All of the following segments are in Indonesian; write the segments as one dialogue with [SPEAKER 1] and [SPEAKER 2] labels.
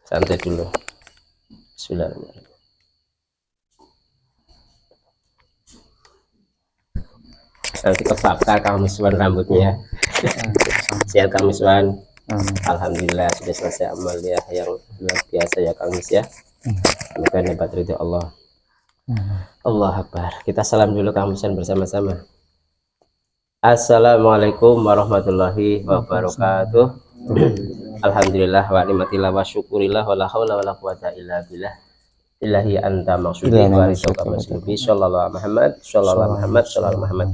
[SPEAKER 1] Santai dulu. Bismillahirrahmanirrahim. Nanti kebakar Kang Miswan rambutnya. Sehat Kang Miswan. Alhamdulillah sudah selesai amalia yang luar biasa ya Kang Mis ya. Semoga dapat ridho Allah. Allah Akbar. Kita salam dulu Kang Miswan bersama-sama. Assalamualaikum warahmatullahi wabarakatuh. Alhamdulillah wa nikmatillah wa syukurillah wa la haula wa la quwata illa billah. Ilahi anta maksudi wa rizqa maslubi sallallahu Muhammad sallallahu Muhammad sallallahu Muhammad.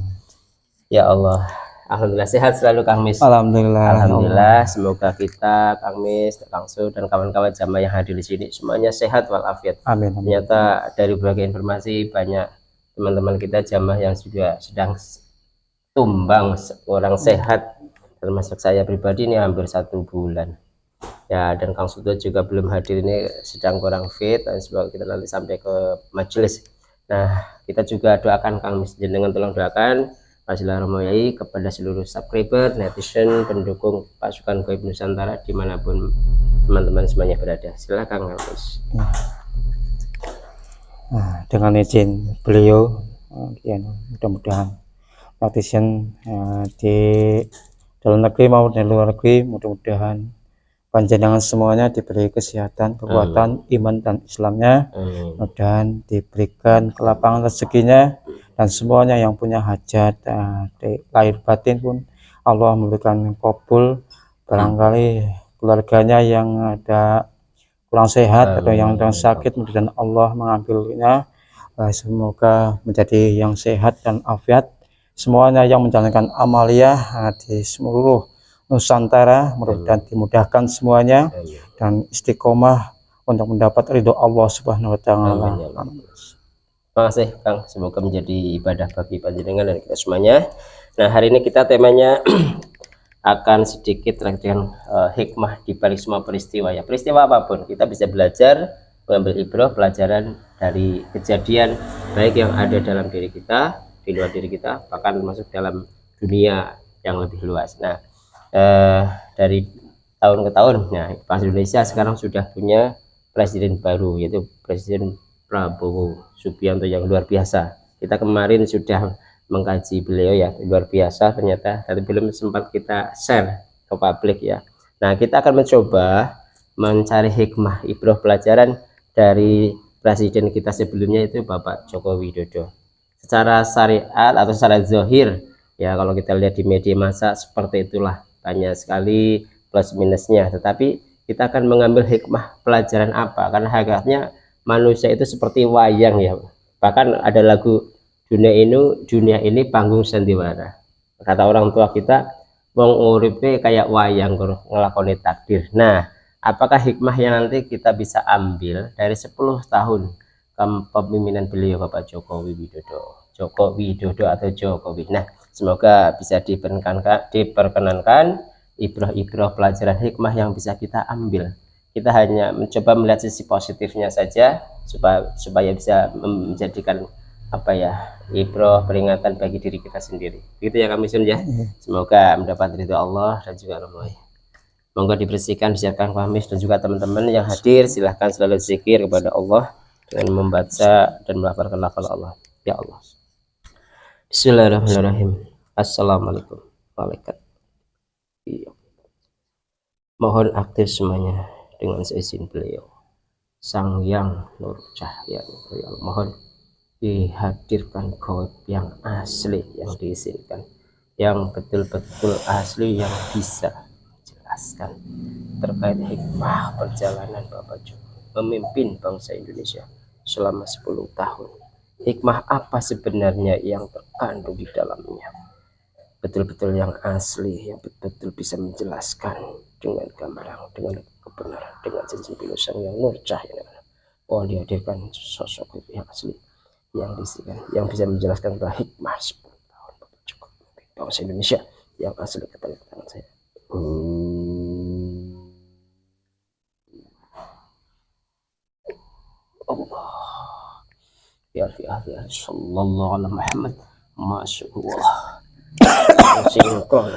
[SPEAKER 1] Ya Allah, alhamdulillah sehat selalu Kang Mis. Alhamdulillah. Semoga kita Kang Mis, Kang Su dan kawan-kawan jamaah yang hadir di sini semuanya sehat walafiat. Amin. Ternyata dari berbagai informasi banyak teman-teman kita jamaah yang juga sedang tumbang orang sehat, termasuk saya pribadi ini hampir 1 bulan ya, dan Kang Suto juga belum hadir ini sedang kurang fit, dan semoga kita nanti sampai ke majelis. Nah, kita juga doakan Kang Mis, jenengan tolong doakan Bismillahirrahmanirrahim kepada seluruh subscriber, netizen, pendukung pasukan Gaib Nusantara dimanapun teman-teman semuanya berada. Silakan Kang Mis.
[SPEAKER 2] Nah, dengan izin beliau, mudah-mudahan netizen di dalam negeri maupun di luar negeri, mudah-mudahan panjenengan semuanya diberi kesehatan, kekuatan iman dan Islamnya, mudah-mudahan diberikan kelapangan rezekinya, dan semuanya yang punya hajat di lahir batin pun Allah memberikan kabul. Barangkali keluarganya yang ada kurang sehat atau yang sedang sakit, mudah-mudahan Allah mengambilnya, semoga menjadi yang sehat dan afiat. Semuanya yang menjalankan amalia di seluruh Nusantara mudah-mudahan dimudahkan semuanya dan istiqomah untuk mendapat ridho Allah Subhanahu wa taala.
[SPEAKER 1] Terima kasih Kang, semoga menjadi ibadah bagi panjenengan dan kita semuanya. Nah, hari ini kita temanya akan sedikit terkait dengan hikmah di balik semua peristiwa ya. Peristiwa apapun kita bisa belajar, mengambil ibrah, pelajaran dari kejadian baik yang ada dalam diri kita, di luar diri kita, bahkan masuk dalam dunia yang lebih luas. Nah, dari tahun ke tahun, nah Bank Indonesia sekarang sudah punya presiden baru, yaitu Presiden Prabowo Subianto yang luar biasa. Kita kemarin sudah mengkaji beliau ya, luar biasa ternyata, tapi belum sempat kita share ke publik ya. Nah, kita akan mencoba mencari hikmah, ibrah, pelajaran dari presiden kita sebelumnya, itu Bapak Joko Widodo. Secara syariat atau secara zahir ya, kalau kita lihat di media massa seperti itulah, banyak sekali plus minusnya, tetapi kita akan mengambil hikmah pelajaran apa, karena hakikatnya manusia itu seperti wayang ya. Bahkan ada lagu dunia ini panggung sandiwara, kata orang tua kita, wong uripe kayak wayang ngelakoni takdir. Nah, apakah hikmah yang nanti kita bisa ambil dari 10 tahun kepemimpinan beliau Bapak Joko Widodo atau Jokowi. Nah, semoga bisa diperkenankan ibrah-ibrah pelajaran hikmah yang bisa kita ambil. Kita hanya mencoba melihat sisi positifnya saja supaya bisa menjadikan apa ya, ibrah, peringatan bagi diri kita sendiri. Gitu ya kami ya. Semoga mendapat ridho Allah dan juga Allah. Monggo dibersihkan, disiapkan Kamis dan juga teman-teman yang hadir, silahkan selalu zikir kepada Allah dengan membaca dan melafalkan lafal Allah. Ya Allah. Bismillahirrahmanirrahim. Assalamualaikum warahmatullahi wabarakatuh. Mohon aktif semuanya dengan seizin beliau Sang Yang Nur Cahya. Mohon dihadirkan gaib yang asli, yang diizinkan, yang betul-betul asli, yang bisa jelaskan terkait hikmah perjalanan Bapak Jokowi memimpin bangsa Indonesia selama 10 tahun. Hikmah apa sebenarnya yang terkandung di dalamnya, betul-betul yang asli, yang betul-betul bisa menjelaskan dengan gamblang, dengan kebenaran, dengan janji beliau Sang Yang Nur Cahya. Oh, dihadirkan sosok yang asli, yang disini, yang bisa menjelaskan tentang hikmah 10 tahun Bapak Jokowi bangsa Indonesia yang asli. Kata tangan saya. Allah ya sallallahu alaihi Muhammad masyaallah. Sinkron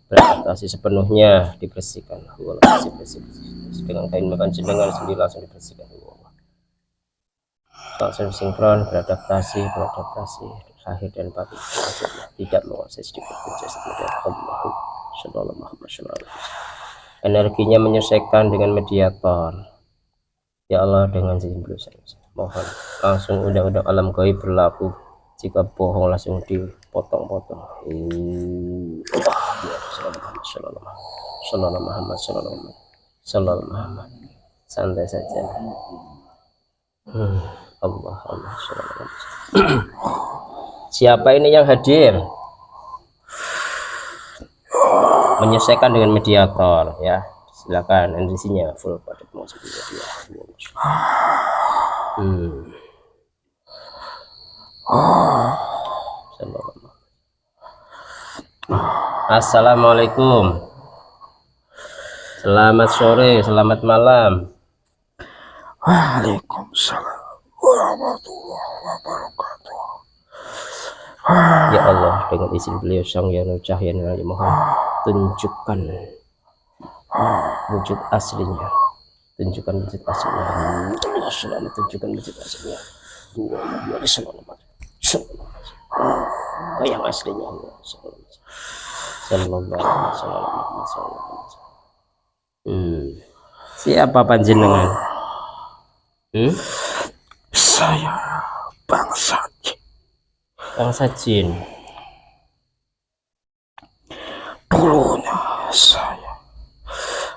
[SPEAKER 1] berapa beradaptasi sepenuhnya, dibersihkan bersih dengan kain makan jenengan sendiri langsung dibersihkan langsung sinkron beradaptasi lahir dan batin tidak menguasai sedikit pun jasad Allah sallallahu alaihi wasallam. Energinya menyelesaikan dengan mediator ya Allah, dengan izin beliau saya mohon langsung undang-undang alam gaib berlaku, jika bohong langsung dipotong-potong. Sallallahu Muhammad santai saja. Allah siapa ini yang hadir menyelesaikan dengan mediator ya, silakan energinya full pada dia. Assalamualaikum, selamat sore, selamat malam.
[SPEAKER 3] Waalaikumsalam warahmatullahi wabarakatuh.
[SPEAKER 1] Ya Allah, dengan izin beliau Sang Yang Nurul Cahaya Nurani, mohon tunjukkan wujud aslinya, tunjukkan wujud aslinya, selalu tunjukkan wujud aslinya, yang aslinya sallallahu alaihi wasallam. Siapa panjenengan?
[SPEAKER 3] Saya bangsa
[SPEAKER 1] Jin.
[SPEAKER 3] Dulunya saya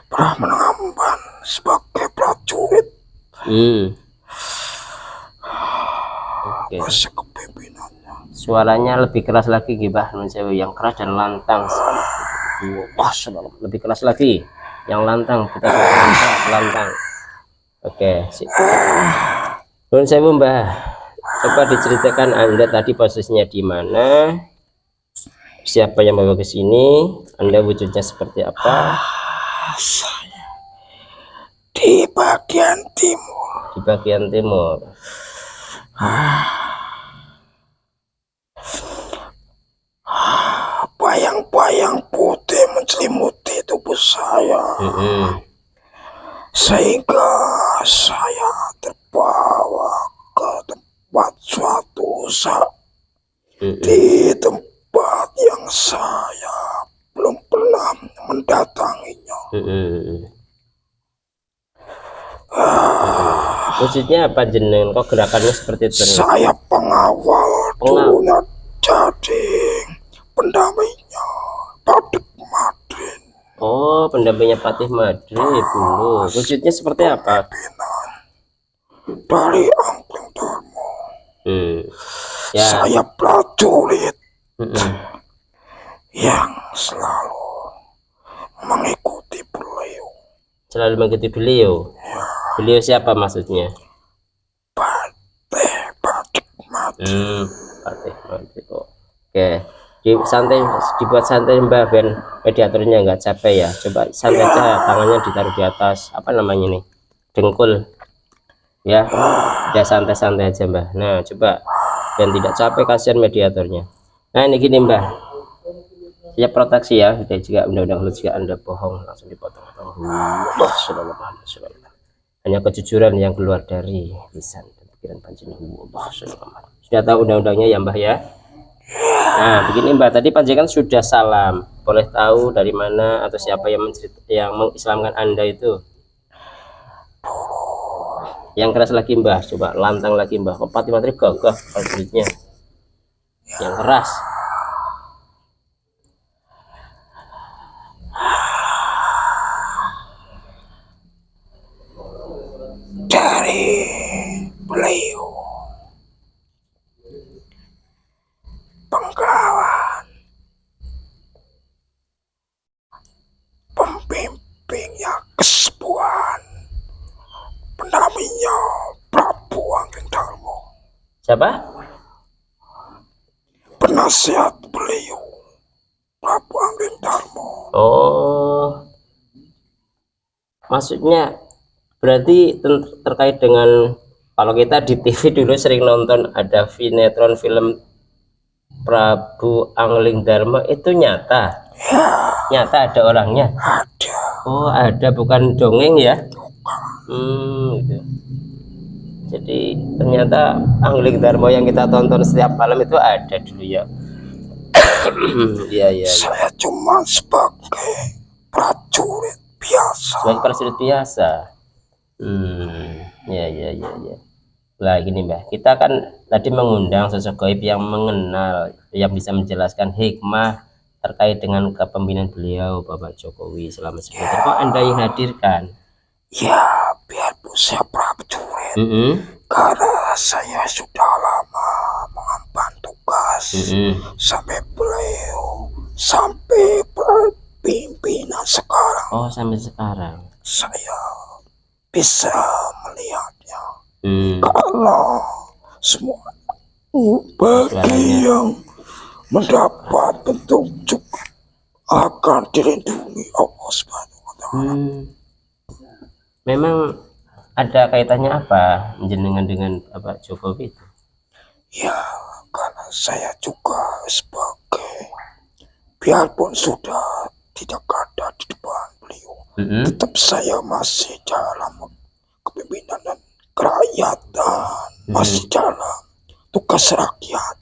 [SPEAKER 3] pernah mengemban sebagai prajurit masa kepemimpinannya.
[SPEAKER 1] Suaranya lebih keras lagi gibah yang keras dan lantang. Lebih keras lagi yang lantang, kita lantang. Oke, Nun sewu Mbah, coba diceritakan Anda tadi posisinya di mana, siapa yang bawa ke sini, Anda wujudnya seperti apa?
[SPEAKER 3] Saya di bagian timur.
[SPEAKER 1] Di bagian timur.
[SPEAKER 3] Bayang-bayang putih menyelimuti tubuh saya. Sehingga saya terbawa ke tempat suatu saat di tempat yang saya belum pernah mendatanginya.
[SPEAKER 1] Wujudnya apa jenengan? Kok gerakannya seperti itu?
[SPEAKER 3] Saya pengawal dulunya, jadi pendampingnya Patih Madrin.
[SPEAKER 1] Oh, pendampingnya Patih Madrin dulu. Wujudnya seperti apa?
[SPEAKER 3] Dari Angklung Darmo.
[SPEAKER 1] Ya.
[SPEAKER 3] Saya prajurit yang selalu mengikuti beliau.
[SPEAKER 1] Selalu mengikuti beliau.
[SPEAKER 3] Ya.
[SPEAKER 1] Beliau siapa maksudnya?
[SPEAKER 3] Patih Madrin.
[SPEAKER 1] Patih Madrin. Oke. Dibuat santai Mbak, ben mediatornya nggak capek ya. Coba santai aja, tangannya ditaruh di atas apa namanya nih, dengkul ya. Ya santai-santai aja Mbak. Nah coba, dan tidak capek, kasihan mediatornya. Nah ini gini Mbak, ya proteksi ya, juga undang-undang jika Anda bohong langsung dipotong-potong. Hanya kejujuran yang keluar dari lisan dan pikiran panjenengan. Sudah tahu undang-undangnya ya Mbak ya. Nah begini Mbak, tadi panjenengan sudah salam, boleh tahu dari mana atau siapa yang mengislamkan Anda itu? Yang keras lagi Mbah, coba lantang lagi Mbah. Kok Patih Madrin gagah prajuritnya yang keras.
[SPEAKER 3] Dari beliau penggalan pembimbingnya kesepuhan, pendampingnya Prabu Angling Darmo.
[SPEAKER 1] Siapa?
[SPEAKER 3] Penasihat beliau Prabu Angling Darmo.
[SPEAKER 1] Oh, maksudnya berarti terkait dengan, kalau kita di TV dulu sering nonton ada sinetron film Prabu Angling Darmo, itu nyata. Nyata ada orangnya.
[SPEAKER 3] Ada.
[SPEAKER 1] Oh, ada, bukan dongeng ya. Gitu. Jadi ternyata Angling Darmo yang kita tonton setiap malam itu ada dulu ya. Iya, iya, iya.
[SPEAKER 3] Saya cuma sebagai prajurit biasa.
[SPEAKER 1] Sebagai prajurit biasa. Ya, ya, ya, ya. Lah gini Mbah, kita kan tadi mengundang sosok gaib yang mengenal, yang bisa menjelaskan hikmah terkait dengan kepemimpinan beliau Bapak Jokowi selama 10 tahun. Kok Anda yang hadirkan?
[SPEAKER 3] Ya, biarpun saya prajurit, karena saya sudah lama mengemban tugas sampai beliau, sampai pimpinan sekarang.
[SPEAKER 1] Oh, sampai sekarang.
[SPEAKER 3] Saya bisa melihatnya. Kalau semua bagi yang mendapat petunjuk akan dilindungi Allah Subhanahu wa Ta'ala.
[SPEAKER 1] Memang ada kaitannya apa jenengan dengan Bapak Jokowi itu?
[SPEAKER 3] Ya, karena saya juga sebagai, biarpun sudah tidak ada di depan beliau, tetap saya masih dalam kepemimpinan dan kerakyatan, masih dalam tugas rakyat.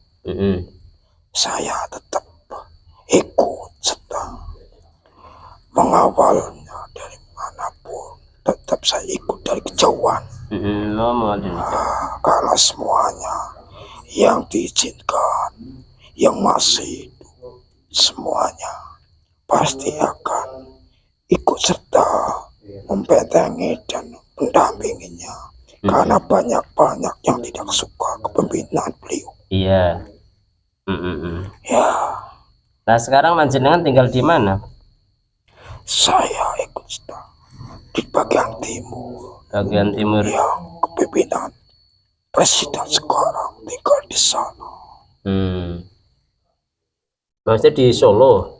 [SPEAKER 3] Saya tetap ikut serta mengawalnya dari manapun. Tetap saya ikut dari kejauhan. Karena semuanya yang diizinkan, yang masih hidup, semuanya pasti akan ikut serta membentengi dan mendampinginya. Karena banyak-banyak yang tidak suka kepemimpinan beliau.
[SPEAKER 1] Iya.
[SPEAKER 3] Ya.
[SPEAKER 1] Nah sekarang panjenengan tinggal di mana?
[SPEAKER 3] Saya ikut serta di bagian timur.
[SPEAKER 1] Bagian timur.
[SPEAKER 3] Yang kepemimpinan presiden sekarang tinggal di sana.
[SPEAKER 1] Maksudnya di Solo?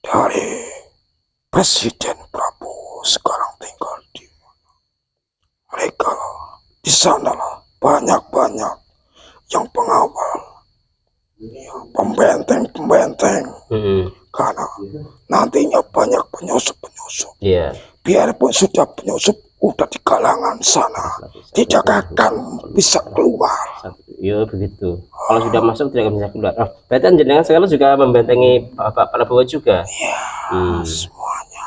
[SPEAKER 3] Dari Presiden Prabowo sekarang tinggal di mana? Mereka di sana lah banyak-banyak yang pengawal, pembenteng-pembenteng. Karena nantinya banyak penyusup-penyusup. Biarpun sudah penyusup udah di kalangan sana, tidak akan bisa keluar.
[SPEAKER 1] Iya begitu. Kalau sudah masuk tidak akan bisa keluar. Oh, berarti jenengan sekarang juga membentengi Bapak Prabowo juga?
[SPEAKER 3] Ya, semuanya.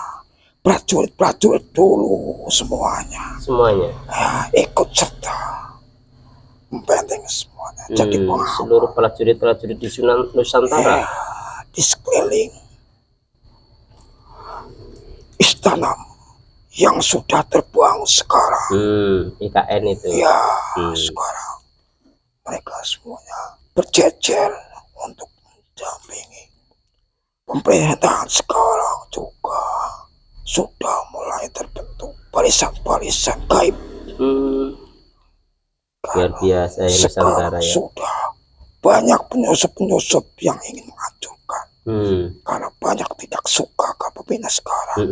[SPEAKER 3] Prajurit-prajurit dulu semuanya.
[SPEAKER 1] Semuanya?
[SPEAKER 3] Ya, ikut serta membentengi semuanya. Jadi pengawal.
[SPEAKER 1] Seluruh prajurit-prajurit di Nusantara?
[SPEAKER 3] Ya, di sekeliling istana yang sudah terbuang sekarang.
[SPEAKER 1] IKN itu.
[SPEAKER 3] Ya, sekarang mereka semuanya berjejer untuk mendampingi. Pemerintahan sekarang juga sudah mulai terbentuk barisan-barisan gaib.
[SPEAKER 1] Luar biasa ya Nusantara ya.
[SPEAKER 3] Sudah banyak penyusup-penyusup yang ingin menghancurkan. Karena banyak tidak suka kepemimpinan sekarang.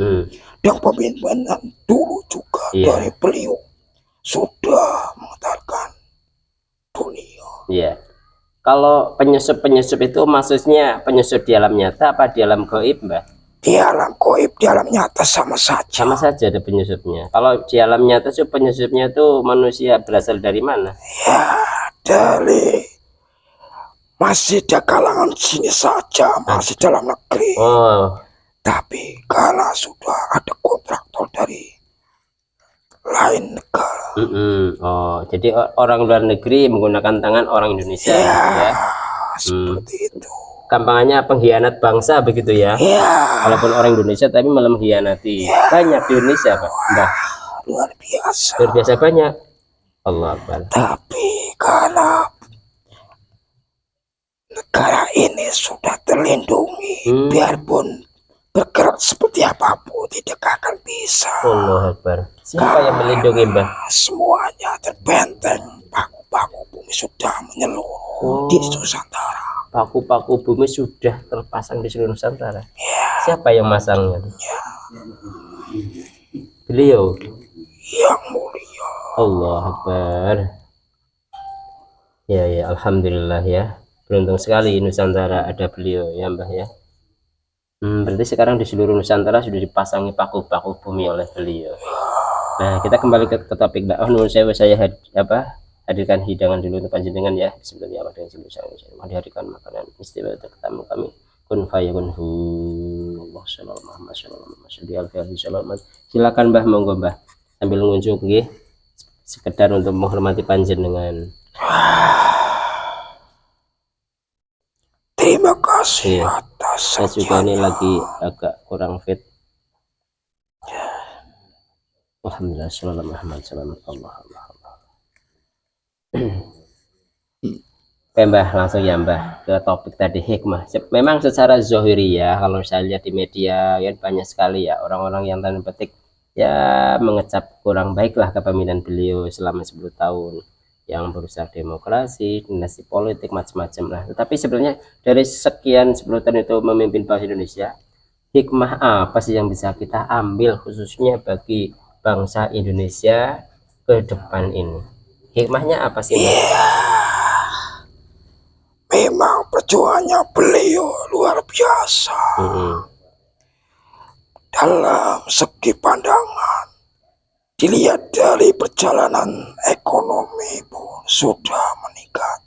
[SPEAKER 3] Dan pemimpinan dulu juga dari beliau sudah mengatakan dunia.
[SPEAKER 1] Iya. Kalau penyusup-penyusup itu maksudnya penyusup di alam nyata apa di alam gaib, Mbak?
[SPEAKER 3] Di alam gaib, di alam nyata sama saja.
[SPEAKER 1] Sama saja ada penyusupnya. Kalau di alam nyata sih penyusupnya itu manusia berasal dari mana?
[SPEAKER 3] Ya, dari masih di kalangan sini saja, masih dalam negeri. Tapi karena sudah ada kontraktor dari lain negara.
[SPEAKER 1] Jadi orang luar negeri menggunakan tangan orang Indonesia.
[SPEAKER 3] Ya. Seperti itu.
[SPEAKER 1] Gampangannya pengkhianat bangsa begitu ya. Walaupun orang Indonesia tapi malah mengkhianati. Banyak di Indonesia, Pak. Mbak.
[SPEAKER 3] Luar biasa.
[SPEAKER 1] Luar biasa banyak. Allah Akbar.
[SPEAKER 3] Tapi karena negara ini sudah terlindungi, biarpun bergerak seperti apapun tidak akan bisa.
[SPEAKER 1] Allah Akbar. Siapa yang melindungi, Mbak?
[SPEAKER 3] Semuanya terbenteng. Paku-paku bumi sudah menyeluruh di Nusantara.
[SPEAKER 1] Paku-paku bumi sudah terpasang di seluruh Nusantara. Siapa yang masangnya? Beliau.
[SPEAKER 3] Yang mulia.
[SPEAKER 1] Allah Akbar. Ya, alhamdulillah ya. Beruntung sekali Nusantara ada beliau ya Mbah ya. Berarti sekarang di seluruh Nusantara sudah dipasangi paku-paku bumi oleh beliau. Nah, kita kembali ke topik Mbak. Oh, menurut saya hadirkan hidangan dulu untuk panjenengan ya. Bismillahirrahmanirrahim. Mohon dihadirkan makanan istimewa untuk tamu kami. Kun fayakun hu. Silakan Mbah, monggo Mbah. Sambil ngunjuk nggih. Sekedar untuk menghormati panjenengan.
[SPEAKER 3] Terima kasih
[SPEAKER 1] Iya.
[SPEAKER 3] atas
[SPEAKER 1] Saya juga ini lagi agak kurang fit. Alhamdulillah, shallallahu Muhammad, shallallahu Allah. Oke Mbah, langsung ya Mbah ke topik tadi hikmah. Memang secara zohiri ya, kalau saya lihat di media ya banyak sekali ya orang-orang yang tanda petik ya mengecap kurang baiklah kepemimpinan beliau selama 10 tahun yang berusaha demokrasi, dinasti politik macam-macam lah. Tetapi sebenarnya dari sekian 10 tahun itu memimpin bangsa Indonesia, hikmah apa sih yang bisa kita ambil khususnya bagi bangsa Indonesia ke depan ini? Hikmahnya apa sih Mbak?
[SPEAKER 3] Memang perjuangannya beliau luar biasa. Dalam segi pandangan, dilihat dari perjalanan ekonomi pun sudah meningkat.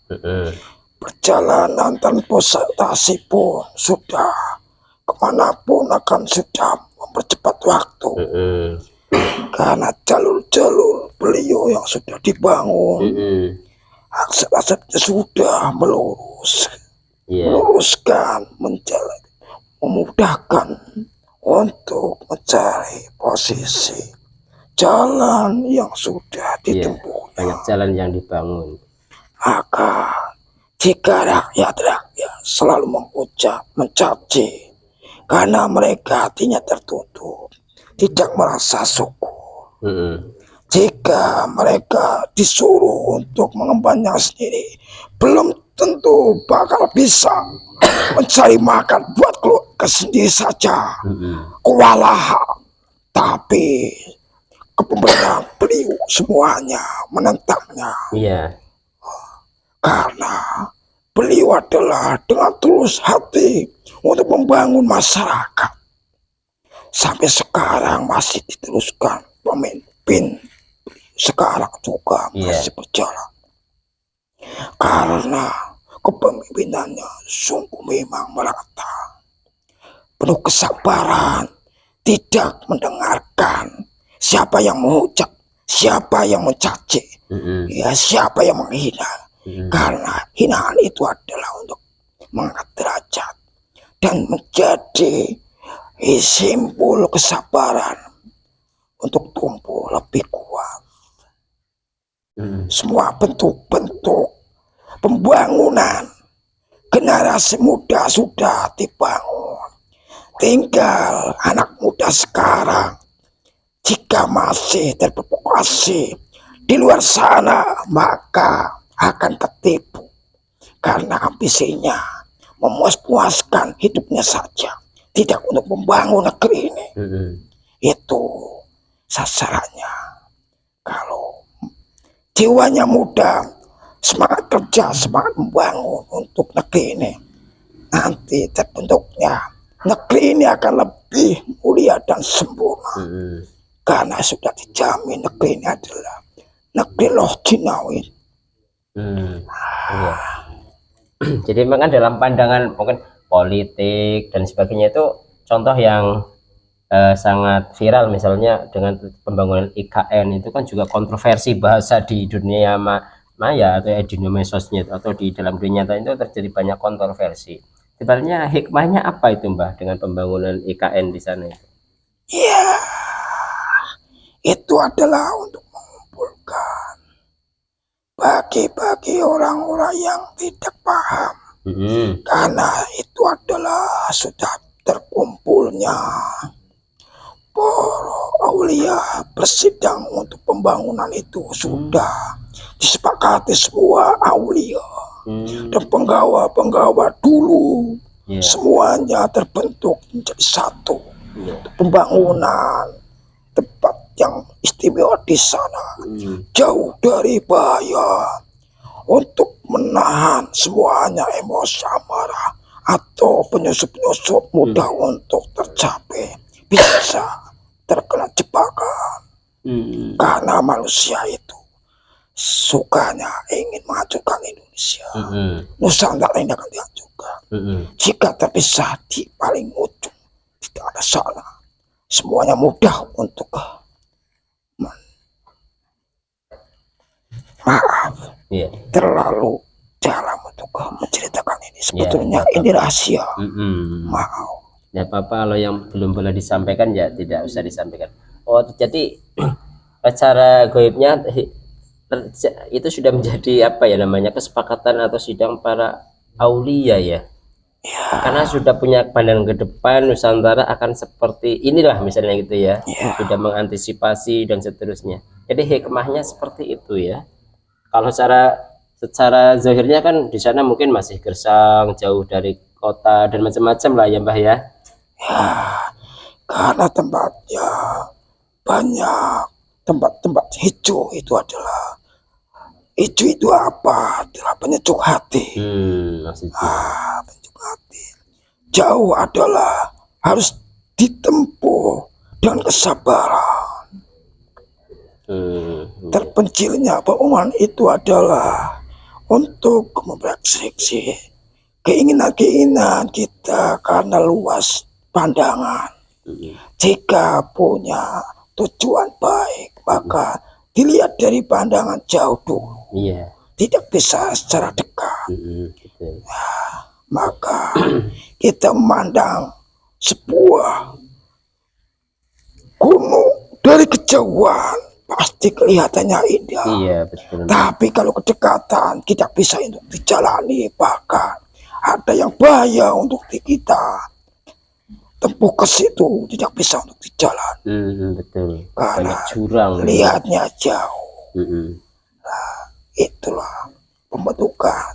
[SPEAKER 3] Perjalanan transportasi pun sudah kemanapun akan sudah mempercepat waktu. Karena jalur-jalur beliau yang sudah dibangun, aset-asetnya sudah meluruskan, memudahkan untuk mencari posisi jalan yang sudah ditempuh.
[SPEAKER 1] Banyak jalan yang dibangun.
[SPEAKER 3] Maka jika rakyat selalu mencaci karena mereka hatinya tertutup, tidak merasa syukur. Jika mereka disuruh untuk mengembangnya sendiri, belum tentu bakal bisa mencari makan buat keluarga sendiri saja. Kewalahan, tapi kepemimpinan beliau semuanya menentangnya. Karena beliau adalah dengan tulus hati untuk membangun masyarakat. Sampai sekarang masih diteruskan pemimpin sekarang juga masih berjalan. Karena kepemimpinannya sungguh memang merata, penuh kesabaran, tidak mendengarkan siapa yang menghujat, siapa yang mencaci, siapa yang menghina. Karena hinaan itu adalah untuk mengangkat derajat dan menjadi simbol kesabaran untuk tumbuh lebih kuat. Semua bentuk-bentuk pembangunan generasi muda sudah dibangun. Tinggal anak muda sekarang, jika masih terprovokasi di luar sana, maka akan tertipu karena ambisinya memuas-puaskan hidupnya saja, tidak untuk membangun negeri ini. Itu sasarannya. Kalau jiwanya muda, semangat kerja, semangat membangun untuk negeri ini, nanti terbentuknya negeri ini akan lebih mulia dan sempurna. Karena sudah dijamin negeri ini adalah negeri loh jinawi.
[SPEAKER 1] Jadi memang dalam pandangan mungkin politik dan sebagainya itu contoh yang sangat viral, misalnya dengan pembangunan IKN itu kan juga kontroversi bahasa di dunia maya atau di dunia sosmed atau di dalam dunia nyata itu terjadi banyak kontroversi. Sebenarnya hikmahnya apa itu Mbah dengan pembangunan IKN di sana itu?
[SPEAKER 3] Ya, itu adalah untuk mengumpulkan bagi orang-orang yang tidak paham. Karena itu adalah sudah terkumpulnya para aulia bersidang untuk pembangunan itu, sudah disepakati semua aulia dan penggawa-penggawa dulu, semuanya terbentuk menjadi satu. Pembangunan tempat yang istimewa di sana, jauh dari bahaya, untuk menahan semuanya emosi amarah atau penyusup-penyusup mudah untuk tercapai, bisa terkena jebakan. Karena manusia itu sukanya ingin menghancurkan Indonesia. Nusantara ini akan dihancurkan. Jika terpisah di paling ujung, tidak ada salah. Semuanya mudah untuk maaf. Terlalu dalam untuk menceritakan ini. Sebetulnya ini rahasia. Maaf.
[SPEAKER 1] Ya apa-apa, kalau yang belum boleh disampaikan ya tidak usah disampaikan. Oh, jadi acara goibnya itu sudah menjadi apa ya namanya, kesepakatan atau sidang para aulia ya, karena sudah punya pandangan ke depan Nusantara akan seperti inilah misalnya gitu ya, sudah mengantisipasi dan seterusnya. Jadi hikmahnya seperti itu ya. Kalau secara zahirnya kan di sana mungkin masih gersang, jauh dari kota dan macam-macam lah ya Mbah ya.
[SPEAKER 3] Ya, karena tempatnya banyak, tempat-tempat hijau itu adalah hijau itu apa? Adalah penyejuk hati.
[SPEAKER 1] Maksudnya.
[SPEAKER 3] Penyejuk hati. Jauh adalah harus ditempuh dengan kesabaran. Terpencilnya pengumuman itu adalah untuk mempersepsi keinginan-keinginan kita karena luas pandangan. Jika punya tujuan baik, maka dilihat dari pandangan jauh dulu. Tidak bisa secara dekat. Maka kita memandang sebuah gunung dari kejauhan pasti kelihatannya indah.
[SPEAKER 1] Betul.
[SPEAKER 3] Tapi kalau kedekatan tidak bisa untuk dijalani, bahkan ada yang bahaya untuk kita tempuh ke situ, tidak bisa untuk dijalani.
[SPEAKER 1] Betul.
[SPEAKER 3] Karena
[SPEAKER 1] banyak jurang.
[SPEAKER 3] Lihatnya jauh. Nah, itulah pembentukan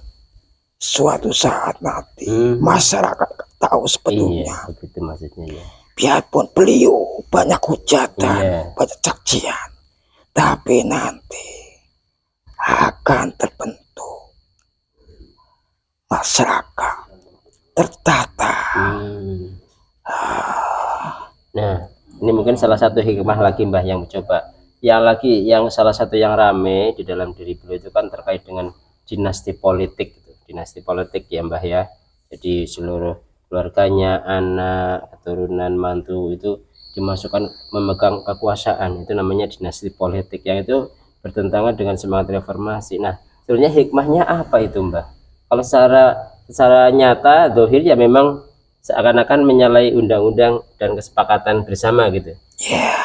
[SPEAKER 3] suatu saat nanti masyarakat tahu sebetulnya.
[SPEAKER 1] Begitu maksudnya ya.
[SPEAKER 3] Biarpun beliau banyak hujatan, banyak cacian, tapi nanti akan terbentuk masyarakat tertata.
[SPEAKER 1] Nah, ini mungkin salah satu hikmah lagi Mbah yang mencoba. Yang salah satu yang rame di dalam diri beliau itu kan terkait dengan dinasti politik, dinasti politik ya Mbah ya. Jadi seluruh keluarganya, anak, keturunan, mantu itu dimasukkan memegang kekuasaan, itu namanya dinasti politik, yang itu bertentangan dengan semangat reformasi. Nah, sebenarnya hikmahnya apa itu Mbah? Kalau secara nyata dohir ya memang seakan-akan menyalahi undang-undang dan kesepakatan bersama gitu.
[SPEAKER 3] Ya,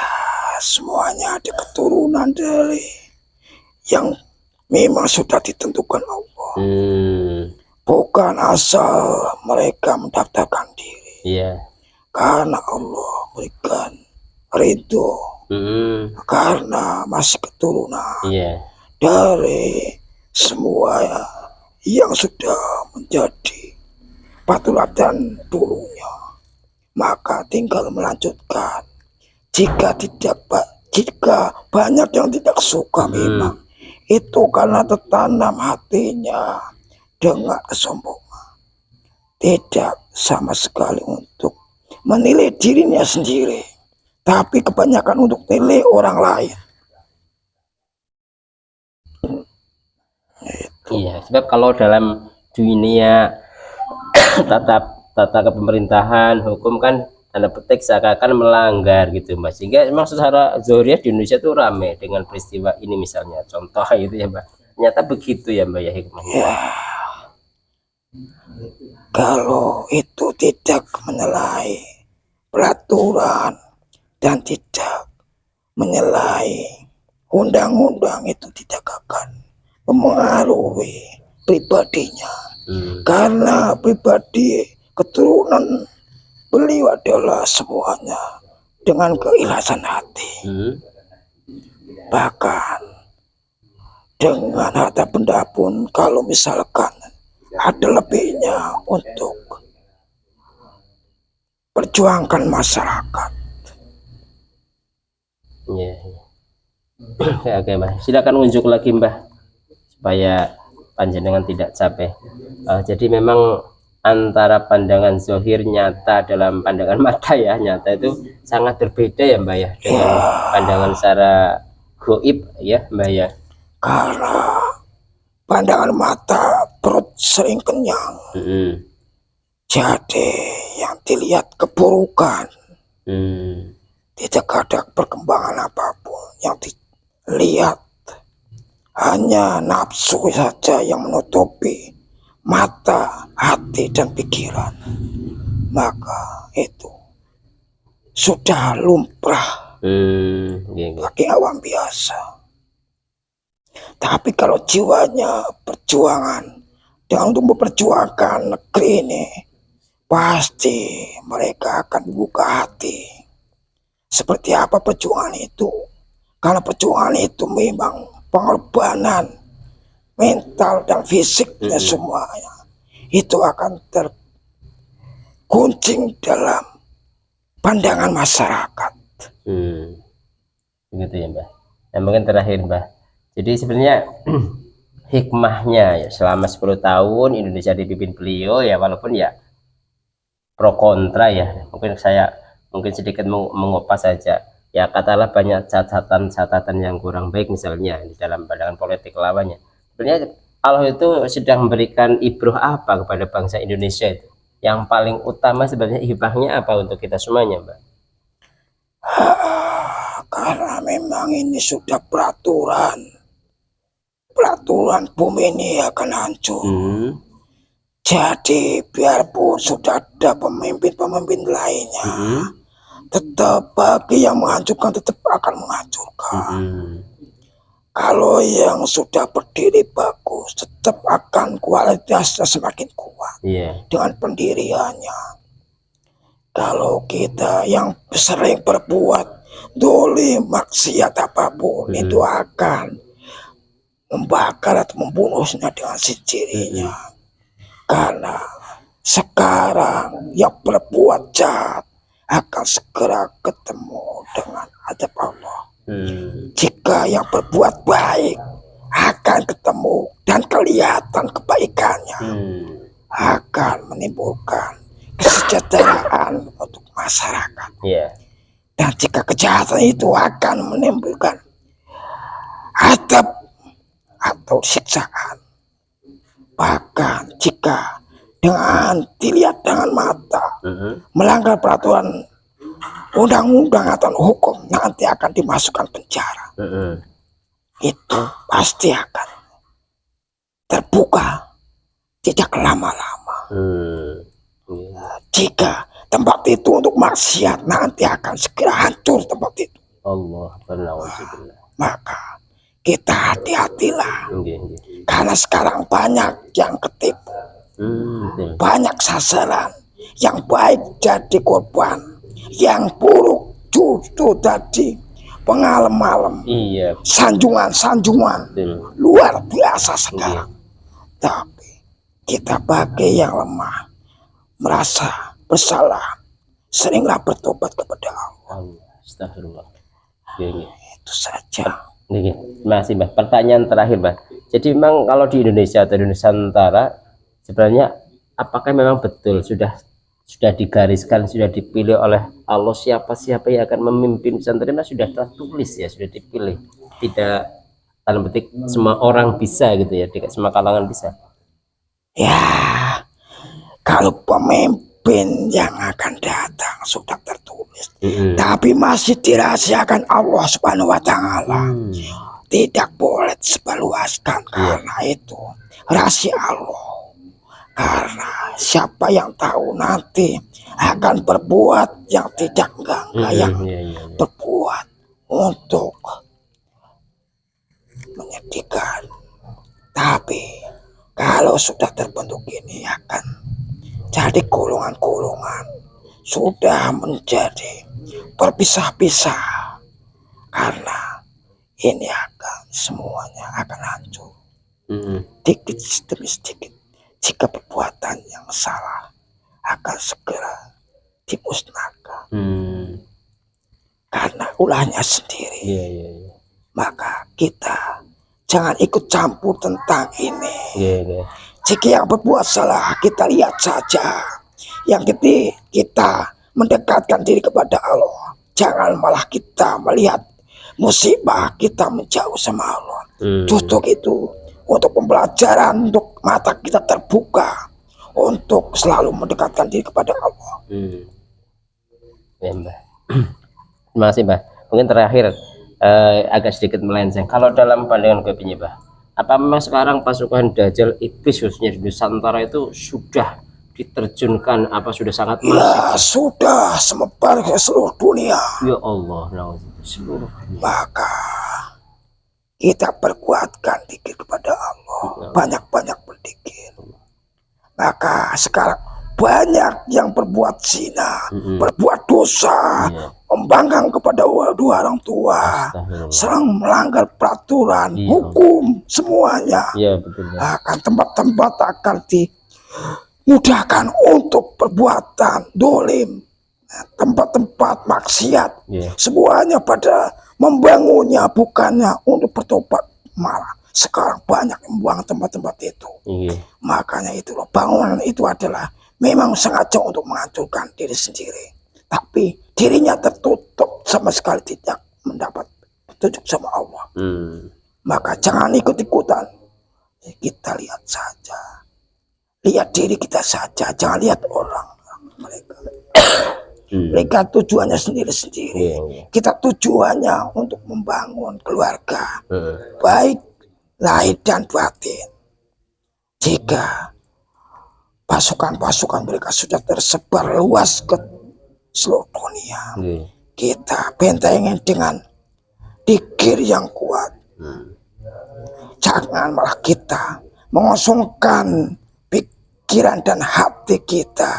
[SPEAKER 3] semuanya ada keturunan dari yang memang sudah ditentukan Allah. Bukan asal mereka mendaftarkan diri. Karena Allah berikan ridho. Karena masih keturunan dari semua yang sudah menjadi patulatan dulunya, maka tinggal melanjutkan. Jika banyak yang tidak suka, memang itu karena tertanam hatinya dengan kesombongan, tidak sama sekali untuk menilai dirinya sendiri, tapi kebanyakan untuk nilai orang lain.
[SPEAKER 1] Sebab kalau dalam dunia tata kepemerintahan, hukum kan tanda petik seakan-akan melanggar gitu Mbak, sehingga memang secara zahirnya di Indonesia itu rame dengan peristiwa ini misalnya, contoh gitu ya Mbak. Ternyata begitu ya Mbak ya hikmahnya.
[SPEAKER 3] Kalau itu tidak menyalahi peraturan dan tidak menyalahi undang-undang, itu tidak akan mempengaruhi pribadinya. Karena pribadi keturunan beliau adalah semuanya dengan keikhlasan hati. Bahkan dengan harta benda pun kalau misalkan ada lebihnya untuk perjuangkan masyarakat.
[SPEAKER 1] Oke Mbah, silakan unjuk lagi Mbah supaya panjenengan tidak capek. Jadi memang antara pandangan zohir nyata dalam pandangan mata ya, nyata itu sangat berbeda ya Mbak ya, dengan pandangan secara goib ya Mbak ya.
[SPEAKER 3] Karena pandangan mata perut sering kenyang, jadi yang dilihat keburukan, tidak ada perkembangan apapun. Yang dilihat hanya nafsu saja yang menutupi mata, hati, dan pikiran. Maka itu sudah lumrah bagi awam biasa. Tapi kalau jiwanya perjuangan dengan untuk memperjuangkan negeri ini, pasti mereka akan buka hati. Seperti apa perjuangan itu? Karena perjuangan itu memang pengorbanan mental dan fisiknya semuanya. Itu akan terguncing dalam pandangan masyarakat.
[SPEAKER 1] Begitu ya Mbak. Nah mungkin terakhir Mbak, jadi sebenarnya hikmahnya ya, selama 10 tahun Indonesia dipimpin beliau ya, walaupun ya pro kontra ya, mungkin saya sedikit mengupas saja ya, katakanlah banyak catatan yang kurang baik misalnya di dalam pandangan politik lawannya. Sebenarnya Allah itu sedang memberikan ibroh apa kepada bangsa Indonesia itu? Yang paling utama sebenarnya hikmahnya apa untuk kita semuanya Mbak?
[SPEAKER 3] Karena memang ini sudah peraturan bumi ini akan hancur. Jadi biarpun sudah ada pemimpin lainnya, tetap bagi yang menghancurkan tetap akan menghancurkan. Kalau yang sudah berdiri bagus, tetap akan kualitasnya semakin kuat dengan pendiriannya. Kalau kita yang sering berbuat dolim, maksiat apapun, itu akan membakar atau membunuhnya dengan sendirinya. Karena sekarang yang berbuat jahat akan segera ketemu dengan adab Allah. Jika yang berbuat baik akan ketemu dan kelihatan kebaikannya, akan menimbulkan kesejahteraan untuk masyarakat. Dan jika kejahatan itu akan menimbulkan adab atau siksaan. Bahkan jika dengan dilihat dengan mata melanggar peraturan undang-undang atau hukum, nanti akan dimasukkan penjara. Itu pasti akan terbuka tidak lama-lama. Jika tempat itu untuk maksiat, nanti akan segera hancur tempat itu. Maka kita hati-hatilah. Karena sekarang banyak yang ketipu, banyak sasaran. Yang baik jadi korban, yang buruk justru tadi pengalem-alem, sanjungan luar biasa sekarang. Tapi kita bagi yang lemah, merasa bersalah, seringlah bertobat kepada Allah.
[SPEAKER 1] Astagfirullah.
[SPEAKER 3] Itu saja.
[SPEAKER 1] Masih Mbak, pertanyaan terakhir Mbak. Jadi memang kalau di Indonesia atau Indonesia Nusantara, sebenarnya apakah memang betul sudah digariskan, sudah dipilih oleh Allah siapa yang akan memimpin pesantren? Sudah tertulis ya, sudah dipilih. Tidak dalam petik semua orang bisa gitu ya, tidak semua kalangan bisa.
[SPEAKER 3] Ya, kalau pemimpin yang akan datang sudah tertulis, tapi masih dirahasiakan Allah Subhanahu wa Ta'ala. Tidak boleh disebarluaskan karena itu rahasia Allah. Karena siapa yang tahu nanti akan berbuat yang tidak enggak yang berbuat untuk menyedihkan. Tapi kalau sudah terbentuk ini akan jadi golongan-golongan, sudah menjadi berpisah-pisah, karena ini akan semuanya akan hancur dikit demi sedikit. Jika perbuatan yang salah akan segera dimusnahkan karena ulahnya sendiri. Maka kita jangan ikut campur tentang ini.
[SPEAKER 1] Iya.
[SPEAKER 3] Jika yang berbuat salah kita lihat saja. Yang kita mendekatkan diri kepada Allah. Jangan malah kita melihat musibah kita menjauh sama Allah. Justru itu untuk pembelajaran, untuk mata kita terbuka, untuk selalu mendekatkan diri kepada Allah.
[SPEAKER 1] Ya Mbah. Terima kasih Mbah. Mungkin terakhir agak sedikit melenceng. Kalau dalam pandangan Bapak Mbah, apa memang sekarang pasukan Dajjal iblis khususnya di Nusantara itu sudah diterjunkan, apa sudah sangat masif?
[SPEAKER 3] Ya sudah semebar ke seluruh dunia.
[SPEAKER 1] Ya Allah, seluruh dunia.
[SPEAKER 3] Maka kita perkuatkan dikir kepada Allah, banyak-banyak berzikir. Maka sekarang banyak yang berbuat zina, berbuat dosa, membangkang kepada dua orang tua, serang melanggar peraturan, hukum semuanya.
[SPEAKER 1] Iya betul.
[SPEAKER 3] Akan tempat-tempat akan dimudahkan untuk perbuatan dolim, tempat-tempat maksiat, semuanya pada membangunnya bukannya untuk bertobat, malah sekarang banyak yang membuang tempat-tempat itu. Makanya itu loh, bangunan itu adalah memang sengaja untuk menghancurkan diri sendiri, tapi dirinya tertutup, sama sekali tidak mendapat petunjuk sama Allah. Maka jangan ikut-ikutan, kita lihat saja, lihat diri kita saja, jangan lihat orang mereka. Mereka tujuannya sendiri-sendiri. Kita tujuannya untuk membangun keluarga, baik lahir dan batin. Jika pasukan-pasukan mereka sudah tersebar luas ke seluruh dunia, kita bentengin dengan dikir yang kuat. Jangan malah kita mengosongkan pikiran dan hati kita.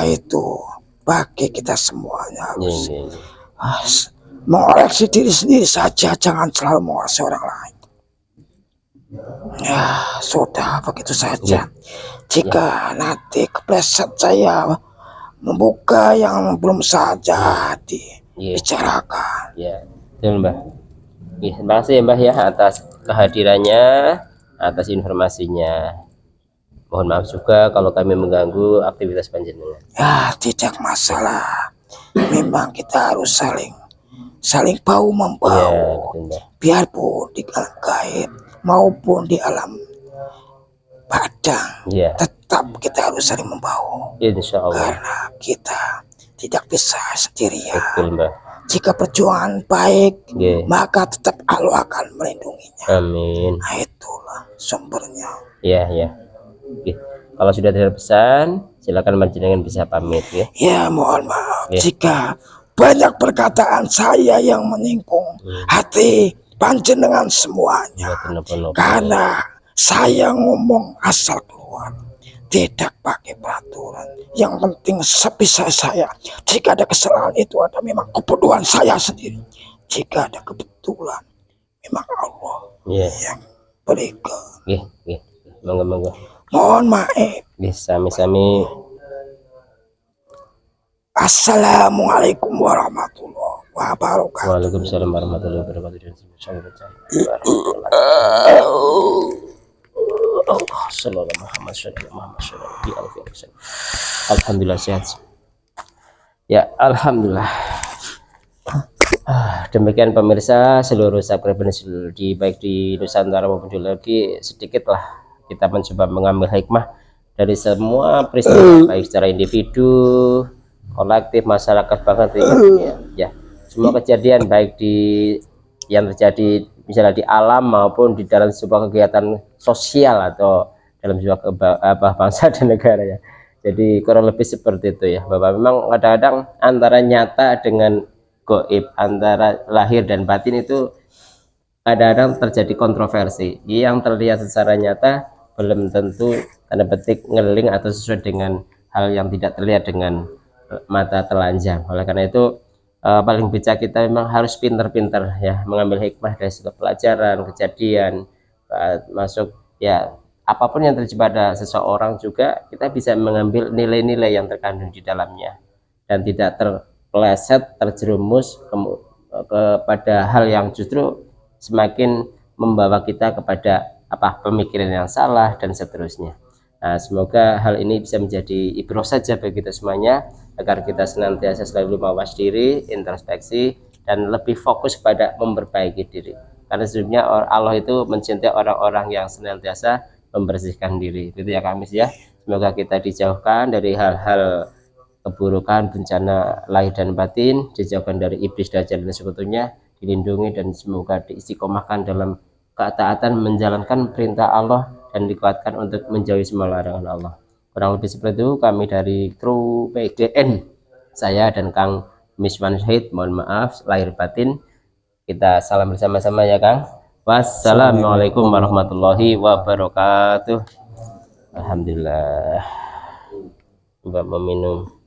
[SPEAKER 3] Itu bagi kita semuanya harus mengoreksi diri sendiri saja, jangan selalu mengoreksi orang lain. Ya sudah begitu saja. Jika nanti kepleset saya membuka yang belum saja dibicarakan.
[SPEAKER 1] Betul Mbah. Terima kasih Mbah ya atas kehadirannya, atas informasinya. Mohon maaf juga kalau kami mengganggu aktivitas panjenengan.
[SPEAKER 3] Ya tidak masalah. Memang kita harus saling bau membau. Biarpun di alam gaib maupun di alam badang, tetap kita harus saling membau.
[SPEAKER 1] Insya Allah.
[SPEAKER 3] Karena kita tidak bisa sendirian.
[SPEAKER 1] Betul Mbah.
[SPEAKER 3] Jika perjuangan baik, maka tetap Allah akan melindunginya.
[SPEAKER 1] Amin.
[SPEAKER 3] Nah, itulah sumbernya.
[SPEAKER 1] Ya. Kalau sudah ada pesan, silakan panjenengan bisa pamit ya.
[SPEAKER 3] Ya mohon maaf jika banyak perkataan saya yang menyinggung hati panjenengan semuanya. Karena saya ngomong asal keluar, tidak pakai peraturan. Yang penting sebisa saya. Jika ada kesalahan itu ada memang kebodohan saya sendiri. Jika ada kebetulan memang Allah yang berikan.
[SPEAKER 1] Monggo.
[SPEAKER 3] Mohon maaf.
[SPEAKER 1] Sami-sami.
[SPEAKER 3] Assalamualaikum warahmatullahi wabarakatuh.
[SPEAKER 1] Waalaikumsalam warahmatullahi wabarakatuh. Alhamdulillah sehat. Ya alhamdulillah. Demikian pemirsa seluruh subscriber baik di Nusantara maupun di luar negeri, sedikitlah kita mencoba mengambil hikmah dari semua peristiwa baik secara individu, kolektif, masyarakat, bahkan semua kejadian baik yang terjadi misalnya di alam maupun di dalam sebuah kegiatan sosial atau dalam sebuah bangsa dan negara ya. Jadi kurang lebih seperti itu ya Bapak. Memang kadang-kadang antara nyata dengan goib, antara lahir dan batin itu kadang-kadang terjadi kontroversi. Yang terlihat secara nyata belum tentu tanda petik ngeling atau sesuai dengan hal yang tidak terlihat dengan mata telanjang. Oleh karena itu paling bijak kita memang harus pinter-pinter ya mengambil hikmah dari setiap pelajaran, kejadian, masuk ya apapun yang terjadi pada seseorang juga kita bisa mengambil nilai-nilai yang terkandung di dalamnya dan tidak terpeleset, terjerumus kepada hal yang justru semakin membawa kita kepada pemikiran yang salah dan seterusnya. Nah, semoga hal ini bisa menjadi ibrah saja bagi kita semuanya, agar kita senantiasa selalu mawas diri, introspeksi, dan lebih fokus pada memperbaiki diri. Karena sesungguhnya Allah itu mencintai orang-orang yang senantiasa membersihkan diri. Itu ya Kamis ya. Semoga kita dijauhkan dari hal-hal keburukan, bencana lahir dan batin, dijauhkan dari iblis, dajjal dan sekutunya, dilindungi dan semoga diistiqomahkan dalam ketaatan menjalankan perintah Allah dan dikuatkan untuk menjauhi semua larangan Allah. Kurang lebih seperti itu kami dari kru PDN, saya dan Kang Miswan Syahid, mohon maaf lahir batin. Kita salam bersama-sama ya Kang. Wassalamualaikum warahmatullahi wabarakatuh. Alhamdulillah. Mbak meminum